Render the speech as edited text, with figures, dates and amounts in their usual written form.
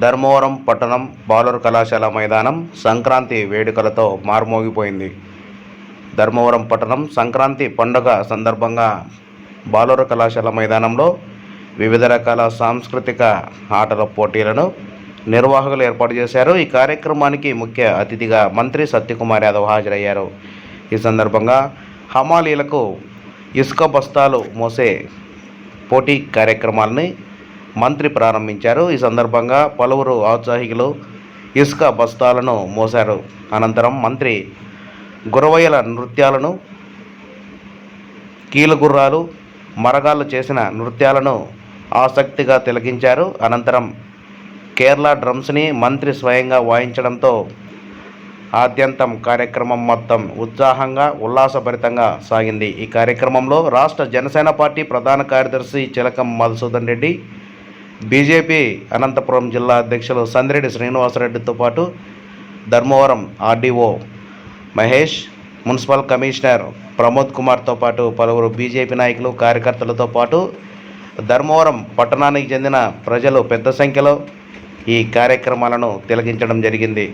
ధర్మవరం పట్టణం బాలుర కళాశాల మైదానం సంక్రాంతి వేడుకలతో మార్మోగిపోయింది. ధర్మవరం పట్టణం సంక్రాంతి పండుగ సందర్భంగా బాలుర కళాశాల మైదానంలో వివిధ రకాల సాంస్కృతిక ఆటల పోటీలను నిర్వాహకులు ఏర్పాటు చేశారు. ఈ కార్యక్రమానికి ముఖ్య అతిథిగా మంత్రి సత్యకుమార్ యాదవ్ హాజరయ్యారు. ఈ సందర్భంగా హమాలీలకు ఇసుక బస్తాలు మోసే పోటీ కార్యక్రమాలని మంత్రి ప్రారంభించారు. ఈ సందర్భంగా పలువురు ఔత్సాహికులు ఇసుక బస్తాలను మోశారు. అనంతరం మంత్రి గురవయ్యల నృత్యాలను, కీలుగుర్రాలు, మరగాళ్ళు చేసిన నృత్యాలను ఆసక్తిగా తిలకించారు. అనంతరం కేరళ డ్రమ్స్ని మంత్రి స్వయంగా వాయించడంతో ఆద్యంతం కార్యక్రమం మొత్తం ఉత్సాహంగా ఉల్లాసభరితంగా సాగింది. ఈ కార్యక్రమంలో రాష్ట్ర జనసేన పార్టీ ప్రధాన కార్యదర్శి చిలకం మధుసూదన్ రెడ్డి, బీజేపీ అనంతపురం జిల్లా అధ్యక్షులు సందిరెడ్డి శ్రీనివాసరెడ్డితో పాటు Dharmavaram RDO Mahesh, municipal commissioner Pramod కుమార్తో పాటు పలువురు బీజేపీ నాయకులు, కార్యకర్తలతో పాటు ధర్మవరం పట్టణానికి చెందిన ప్రజలు పెద్ద సంఖ్యలో ఈ కార్యక్రమాలను తిలకించడం జరిగింది.